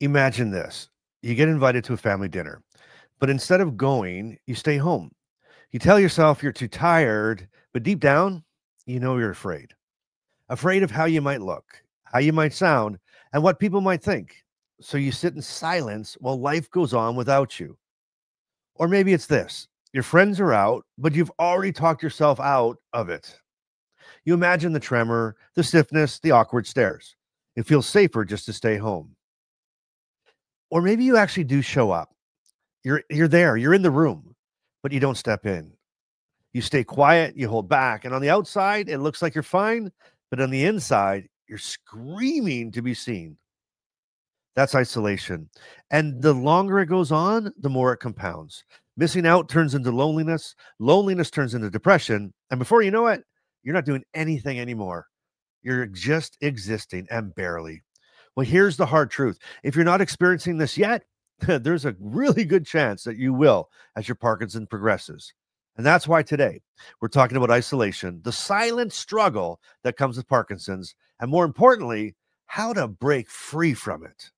Imagine this. You get invited to a family dinner, but instead of going, you stay home. You tell yourself you're too tired, but deep down, you know you're afraid. Afraid of how you might look, how you might sound, and what people might think. So you sit in silence while life goes on without you. Or maybe it's this: your friends are out, but you've already talked yourself out of it. You imagine the tremor, the stiffness, the awkward stares. It feels safer just to stay home. Or maybe you actually do show up. You're there, you're in the room, but you don't step in. You stay quiet, you hold back, and on the outside it looks like you're fine, but on the inside you're screaming to be seen. That's isolation. And the longer it goes on, the more it compounds. Missing out turns into loneliness, loneliness turns into depression, and before you know it, you're not doing anything anymore. You're just existing, and barely. Well, here's the hard truth. If you're not experiencing this yet, there's a really good chance that you will as your Parkinson progresses. And that's why today we're talking about isolation, the silent struggle that comes with Parkinson's, and more importantly, how to break free from it.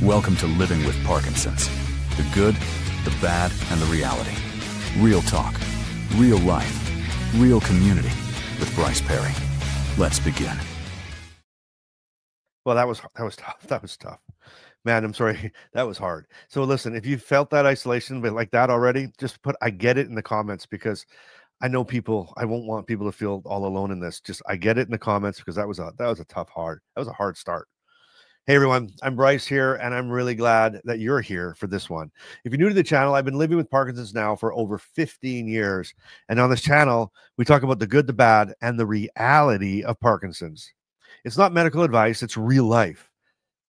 Welcome to Living with Parkinson's. The good, the bad, and the reality. Real talk, real life, real community with Bryce Perry. Let's begin. Well, that was tough. That was tough. Man, I'm sorry. That was hard. So listen, if you felt that isolation but like that already, just put I get it in the comments, because I know people, I won't want people to feel all alone in this. Just I get it in the comments, because that was a hard start. Hey everyone, I'm Bryce here, and I'm really glad that you're here for this one. If you're new to the channel, I've been living with Parkinson's now for over 15 years. And on this channel, we talk about the good, the bad, and the reality of Parkinson's. It's not medical advice, it's real life.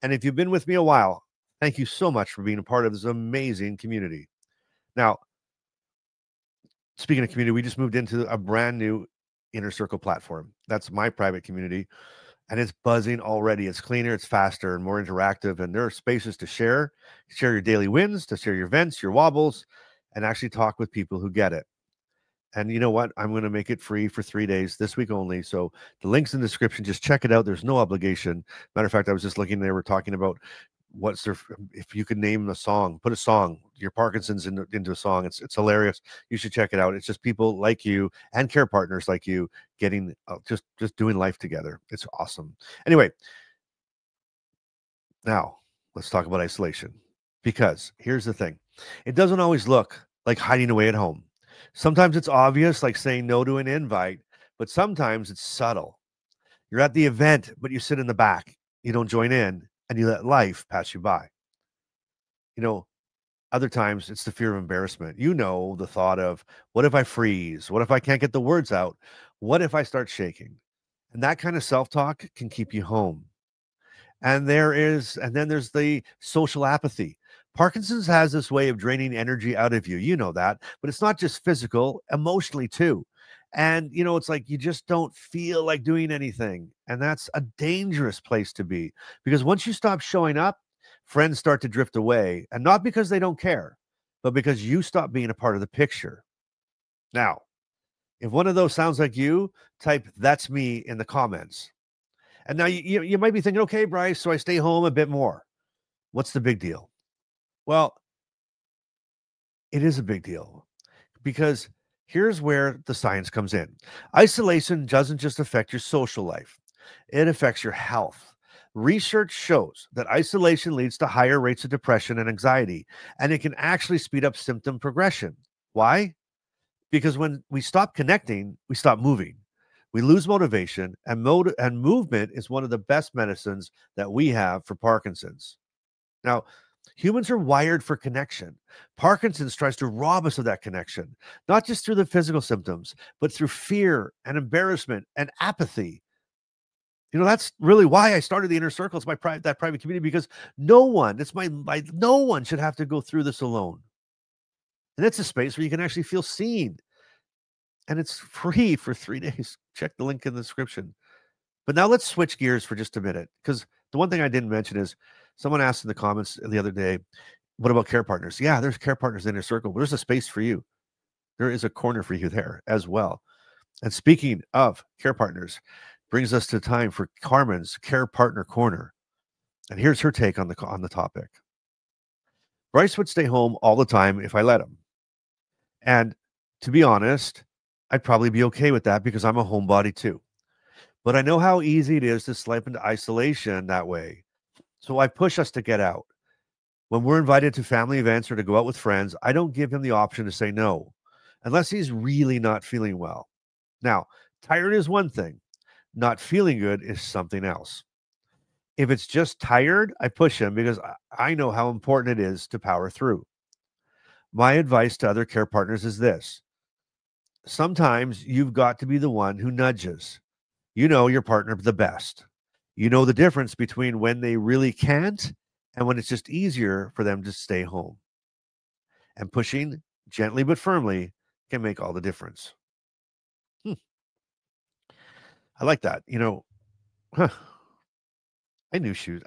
And if you've been with me a while, thank you so much for being a part of this amazing community. Now, speaking of community, we just moved into a brand new Inner Circle platform. That's my private community. And it's buzzing already. It's cleaner, it's faster, and more interactive. And there are spaces to share your daily wins, to share your vents, your wobbles, and actually talk with people who get it. And you know what? I'm going to make it free for 3 days this week only. So the link's in the description. Just check it out. There's no obligation. Matter of fact, I was just looking, they were talking about if you could name a song, put a song, your Parkinson's into a song. It's hilarious. You should check it out. It's just people like you and care partners like you getting just doing life together. It's awesome. Anyway, now let's talk about isolation, because here's the thing. It doesn't always look like hiding away at home. Sometimes it's obvious, like saying no to an invite, but sometimes it's subtle. You're at the event, but you sit in the back. You don't join in, and you let life pass you by. You know, other times it's the fear of embarrassment. You know, the thought of, what if I freeze? What if I can't get the words out? What if I start shaking? And that kind of self-talk can keep you home. And then there's the social apathy. Parkinson's has this way of draining energy out of you. You know that, but it's not just physical, emotionally too. And, it's like you just don't feel like doing anything. And that's a dangerous place to be, because once you stop showing up, friends start to drift away. And not because they don't care, but because you stop being a part of the picture. Now, if one of those sounds like you, type "that's me" in the comments. And now you might be thinking, okay, Bryce, so I stay home a bit more. What's the big deal? Well, it is a big deal, because here's where the science comes in. Isolation doesn't just affect your social life, it affects your health. Research shows that isolation leads to higher rates of depression and anxiety, and it can actually speed up symptom progression. Why? Because when we stop connecting, we stop moving. We lose motivation, and movement is one of the best medicines that we have for Parkinson's. Now, humans are wired for connection. Parkinson's tries to rob us of that connection, not just through the physical symptoms, but through fear and embarrassment and apathy. That's really why I started the Inner Circle. It's that private community, because no one should have to go through this alone. And it's a space where you can actually feel seen. And it's free for 3 days. Check the link in the description. But now let's switch gears for just a minute, because the one thing I didn't mention is someone asked in the comments the other day, what about care partners? Yeah, there's care partners in your circle. There's a space for you. There is a corner for you there as well. And speaking of care partners, brings us to time for Carmen's Care Partner Corner. And here's her take on the topic. Bryce would stay home all the time if I let him. And to be honest, I'd probably be okay with that because I'm a homebody too. But I know how easy it is to slip into isolation that way. So I push us to get out. When we're invited to family events or to go out with friends, I don't give him the option to say no, unless he's really not feeling well. Now, tired is one thing, not feeling good is something else. If it's just tired, I push him because I know how important it is to power through. My advice to other care partners is this: sometimes you've got to be the one who nudges. You know your partner the best. You know the difference between when they really can't and when it's just easier for them to stay home. And pushing gently but firmly can make all the difference. I like that. Huh, I knew she was.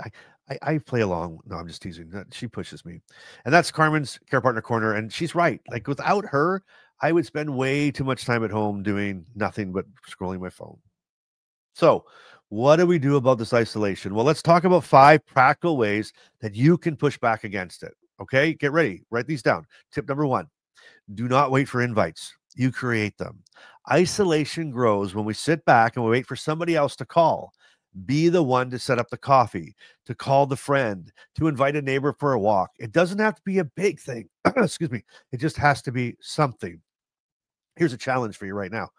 I play along. No, I'm just teasing. She pushes me. And that's Carmen's Care Partner Corner. And she's right. Like without her, I would spend way too much time at home doing nothing but scrolling my phone. So, what do we do about this isolation? Well, let's talk about 5 practical ways that you can push back against it. Okay, get ready. Write these down. Tip number 1: do not wait for invites. You create them. Isolation grows when we sit back and we wait for somebody else to call. Be the one to set up the coffee, to call the friend, to invite a neighbor for a walk. It doesn't have to be a big thing. Excuse me. It just has to be something. Here's a challenge for you right now.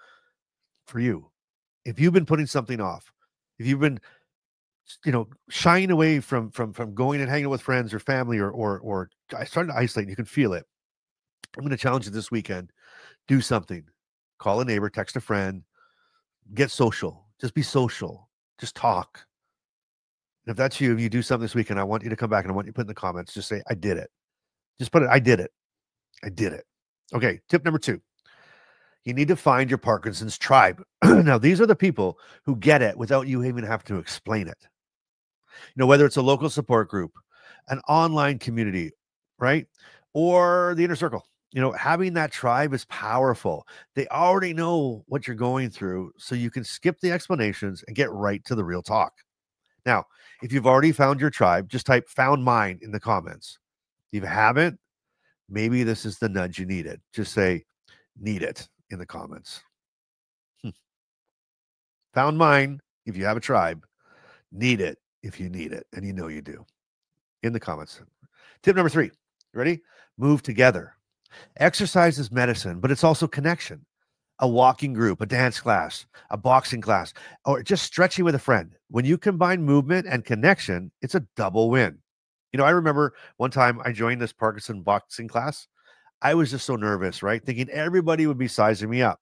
For you, if you've been putting something off, if you've been, shying away from going and hanging with friends or family, or starting to isolate, you can feel it. I'm going to challenge you this weekend. Do something. Call a neighbor, text a friend, get social. Just be social. Just talk. And if that's you, if you do something this weekend, I want you to come back and I want you to put in the comments, just say, I did it. Just put it, I did it. I did it. Okay, tip number 2. You need to find your Parkinson's tribe. Now, these are the people who get it without you even have to explain it. Whether it's a local support group, an online community, right? Or the inner circle. Having that tribe is powerful. They already know what you're going through, so you can skip the explanations and get right to the real talk. Now, if you've already found your tribe, just type "found mine" in the comments. If you haven't, maybe this is the nudge you needed. Just say "need it" in the comments. Found mine if you have a tribe. Need it if you need it, and you do. In the comments. Tip number 3. Ready? Move together. Exercise is medicine, but it's also connection. A walking group, a dance class, a boxing class, or just stretching with a friend. When you combine movement and connection, it's a double win. I remember one time I joined this Parkinson boxing class. I was just so nervous, right? Thinking everybody would be sizing me up.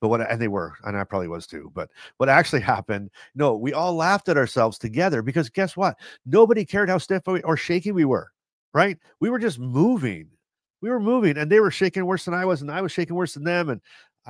But and they were, and I probably was too. But what actually happened, no, we all laughed at ourselves together because guess what? Nobody cared how stiff or shaky we were, right? We were just moving. We were moving, and they were shaking worse than I was, and I was shaking worse than them, and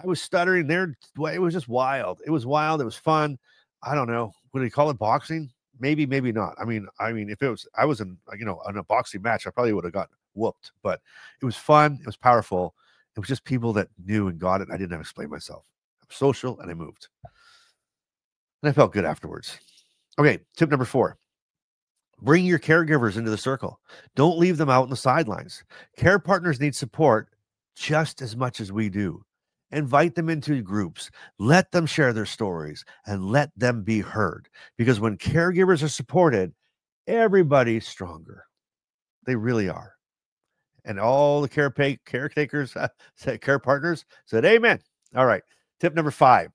I was stuttering. It was just wild. It was wild. It was fun. I don't know. Would they call it boxing? Maybe, maybe not. I mean, if I was in a boxing match, I probably would have got whooped. But it was fun. It was powerful. It was just people that knew and got it. I didn't have to explain myself. I'm social, and I moved. And I felt good afterwards. Okay, tip number 4. Bring your caregivers into the circle. Don't leave them out on the sidelines. Care partners need support just as much as we do. Invite them into groups. Let them share their stories and let them be heard. Because when caregivers are supported, everybody's stronger. They really are. And all the caretakers, care partners said, amen. All right. Tip number 5,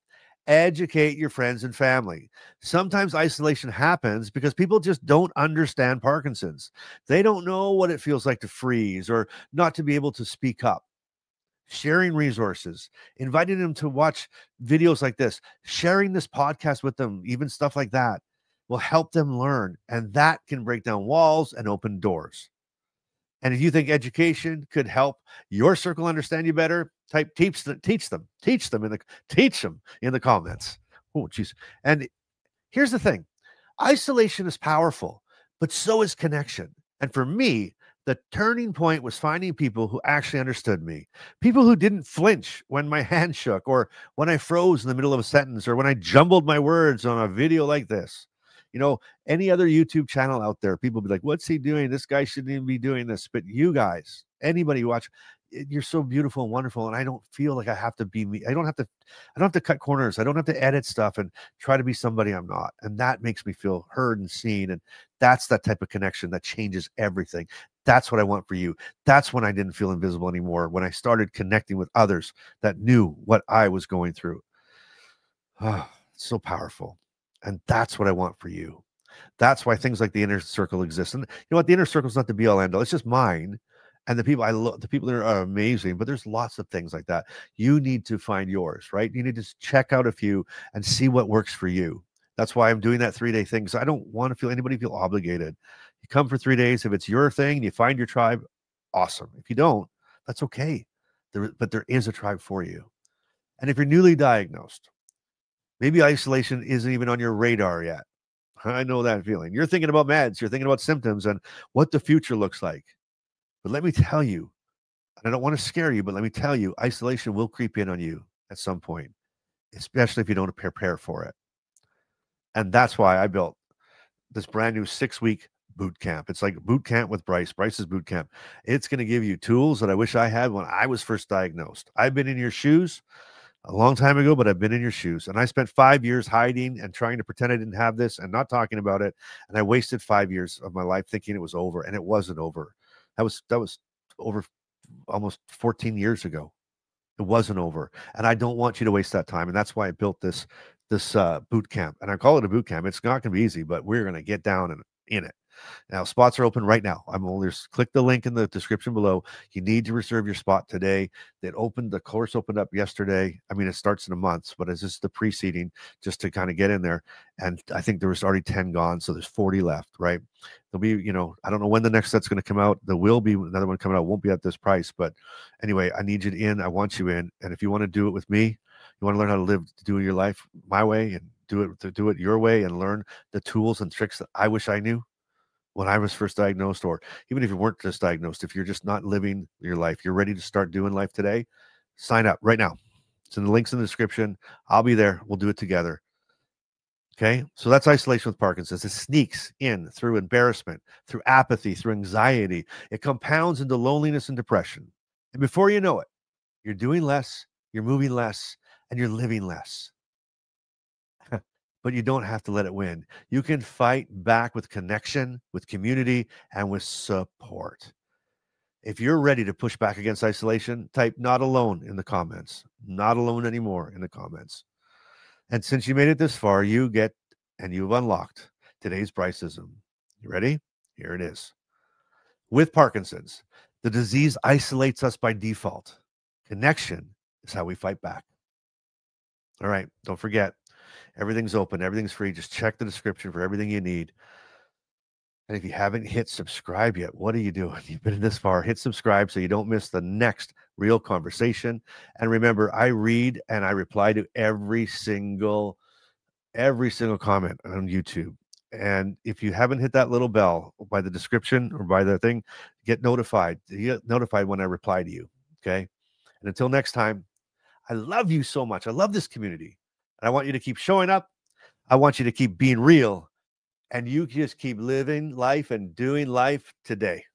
educate your friends and family. Sometimes isolation happens because people just don't understand Parkinson's. They don't know what it feels like to freeze or not to be able to speak up. Sharing resources, inviting them to watch videos like this, sharing this podcast with them, even stuff like that will help them learn. And that can break down walls and open doors. And if you think education could help your circle understand you better, type teach them in the comments. Oh, geez. And here's the thing. Isolation is powerful, but so is connection. And for me, the turning point was finding people who actually understood me. People who didn't flinch when my hand shook or when I froze in the middle of a sentence or when I jumbled my words on a video like this. You know, any other YouTube channel out there, people be like, what's he doing? This guy shouldn't even be doing this. But you guys, anybody who watch, you're so beautiful and wonderful. And I don't feel like I have to be me. I don't have to cut corners. I don't have to edit stuff and try to be somebody I'm not. And that makes me feel heard and seen. And that's that type of connection that changes everything. That's what I want for you. That's when I didn't feel invisible anymore. When I started connecting with others that knew what I was going through. Oh, it's so powerful. And that's what I want for you. That's why things like the inner circle exist. And you know what? The inner circle is not the be all end all. It's just mine. And the people I love, the people there are amazing, but there's lots of things like that. You need to find yours, right? You need to check out a few and see what works for you. That's why I'm doing that 3-day thing. So I don't want to feel anybody feel obligated. You come for 3 days. If it's your thing and you find your tribe, awesome. If you don't, that's okay. But there is a tribe for you. And if you're newly diagnosed, maybe isolation isn't even on your radar yet. I know that feeling. You're thinking about meds. You're thinking about symptoms and what the future looks like. But let me tell you, and I don't want to scare you, but let me tell you, isolation will creep in on you at some point, especially if you don't prepare for it. And that's why I built this brand new 6-week boot camp. It's like boot camp with Bryce. Bryce's boot camp. It's going to give you tools that I wish I had when I was first diagnosed. I've been in your shoes a long time ago, but I've been in your shoes. And I spent 5 years hiding and trying to pretend I didn't have this and not talking about it. And I wasted 5 years of my life thinking it was over, and it wasn't over. That was over almost 14 years ago. It wasn't over. And I don't want you to waste that time. And that's why I built this boot camp. And I call it a boot camp. It's not going to be easy, but we're going to get down and in it. Now, spots are open right now. I'm only click the link in the description below. You need to reserve your spot today. The course opened up yesterday. I mean, it starts in a month, but it's just the preceding just to kind of get in there. And I think there was already 10 gone. So there's 40 left, right? There'll be, I don't know when the next set's going to come out. There will be another one coming out. It won't be at this price, but anyway, I need you in. I want you in. And if you want to do it with me, you want to learn how to do your life my way and do it your way and learn the tools and tricks that I wish I knew when I was first diagnosed, or even if you weren't just diagnosed, if you're just not living your life, you're ready to start doing life today, sign up right now. It's in the links in the description. I'll be there. We'll do it together. Okay. So that's isolation with Parkinson's. It sneaks in through embarrassment, through apathy, through anxiety. It compounds into loneliness and depression. And before you know it, you're doing less, you're moving less, and you're living less. But you don't have to let it win. You can fight back with connection, with community, and with support. If you're ready to push back against isolation, type "not alone" in the comments. Not alone anymore in the comments. And since you made it this far, you've unlocked today's Bryceism. You ready? Here it is. With Parkinson's, the disease isolates us by default. Connection is how we fight back. All right, don't forget. Everything's open. Everything's free. Just check the description for everything you need. And if you haven't hit subscribe yet, what are you doing? You've been this far. Hit subscribe so you don't miss the next real conversation. And remember, I read and I reply to every single comment on YouTube. And if you haven't hit that little bell by the description or by the thing, get notified. You get notified when I reply to you. Okay. And until next time, I love you so much. I love this community. I want you to keep showing up. I want you to keep being real. And you just keep living life and doing life today.